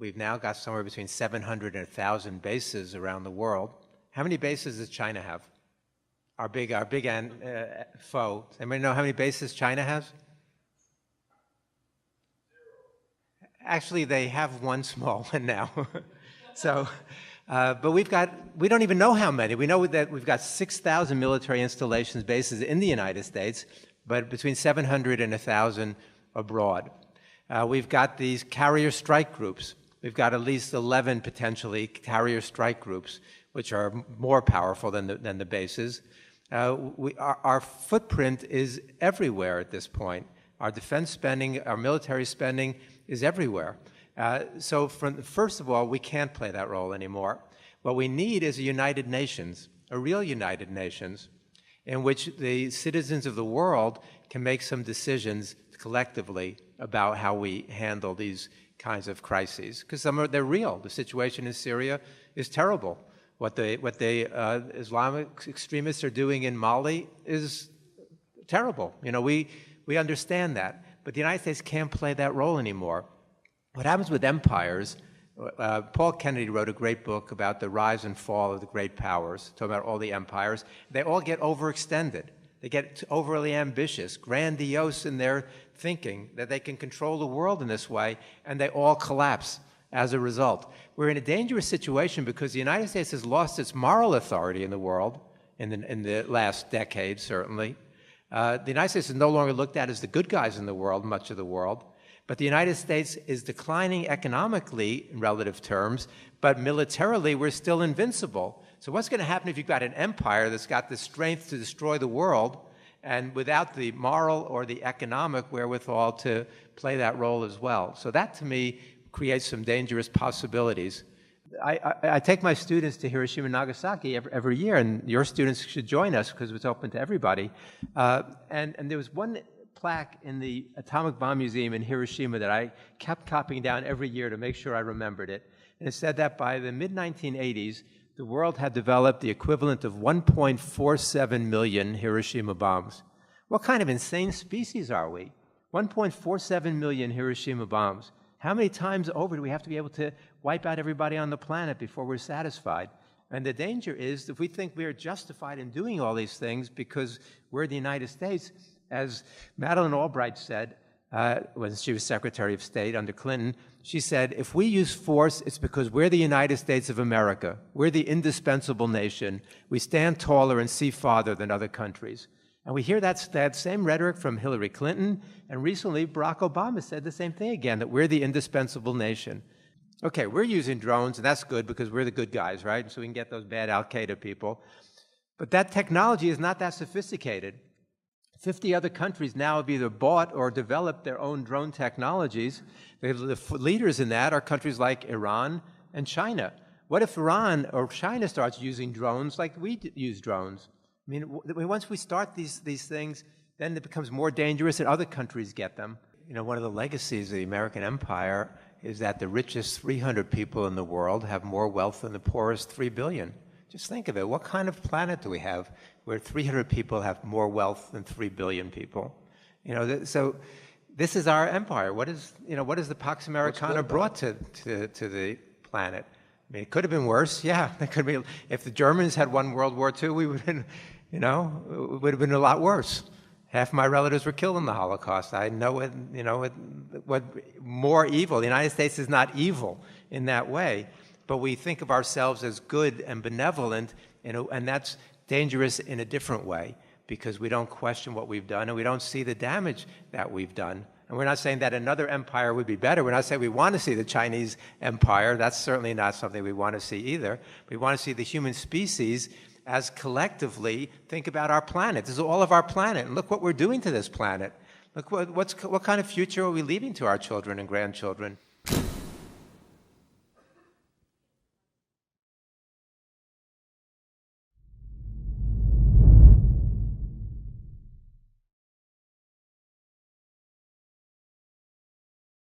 we've now got somewhere between 700 and 1,000 bases around the world. How many bases does China have? Our big foe. Does anybody know how many bases China has? Actually, they have one small one now. So, but we don't even know how many. We know that we've got 6,000 military installations, bases in the United States, but between 700 and 1,000 abroad. We've got these carrier strike groups. We've got at least 11 potentially carrier strike groups, which are more powerful than the bases. Our footprint is everywhere at this point. Our defense spending, our military spending is everywhere. So first of all, we can't play that role anymore. What we need is a United Nations, a real United Nations, in which the citizens of the world can make some decisions collectively about how we handle these kinds of crises. Because they're real. The situation in Syria is terrible. What the Islamic extremists are doing in Mali is terrible. You know, we understand that. But the United States can't play that role anymore. What happens with empires, Paul Kennedy wrote a great book about the rise and fall of the great powers, talking about all the empires. They all get overextended. They get overly ambitious, grandiose in their thinking that they can control the world in this way, and they all collapse as a result. We're in a dangerous situation because the United States has lost its moral authority in the world in the last decade, certainly. The United States is no longer looked at as the good guys in the world, much of the world. But the United States is declining economically in relative terms, but militarily we're still invincible. So what's going to happen if you've got an empire that's got the strength to destroy the world and without the moral or the economic wherewithal to play that role as well? So that, to me, creates some dangerous possibilities. I take my students to Hiroshima and Nagasaki every year, and your students should join us because it's open to everybody. And there was one plaque in the Atomic Bomb Museum in Hiroshima that I kept copying down every year to make sure I remembered it. And it said that by the mid-1980s, the world had developed the equivalent of 1.47 million Hiroshima bombs. What kind of insane species are we? 1.47 million Hiroshima bombs. How many times over do we have to be able to wipe out everybody on the planet before we're satisfied? And the danger is if we think we are justified in doing all these things because we're the United States, as Madeleine Albright said when she was Secretary of State under Clinton, she said, if we use force, it's because we're the United States of America. We're the indispensable nation. We stand taller and see farther than other countries. And we hear that same rhetoric from Hillary Clinton, and recently Barack Obama said the same thing again, that we're the indispensable nation. Okay, we're using drones, and that's good because we're the good guys, right? So we can get those bad Al-Qaeda people. But that technology is not that sophisticated. 50 other countries now have either bought or developed their own drone technologies. The leaders in that are countries like Iran and China. What if Iran or China starts using drones like we use drones? I mean, once we start these things, then it becomes more dangerous and other countries get them. You know, one of the legacies of the American empire is that the richest 300 people in the world have more wealth than the poorest 3 billion. Just think of it. What kind of planet do we have where 300 people have more wealth than 3 billion people? You know, so this is our empire. What is the Pax Americana brought to the planet? I mean, it could have been worse. Yeah, it could be. If the Germans had won World War II, we would have been, it would have been a lot worse. Half my relatives were killed in the Holocaust. I know it. What more evil? The United States is not evil in that way, but we think of ourselves as good and benevolent, and that's dangerous in a different way because we don't question what we've done and we don't see the damage that we've done. And we're not saying that another empire would be better. We're not saying we want to see the Chinese empire. That's certainly not something we want to see either. We want to see the human species as collectively think about our planet. This is all of our planet. And look what we're doing to this planet. Look what kind of future are we leaving to our children and grandchildren.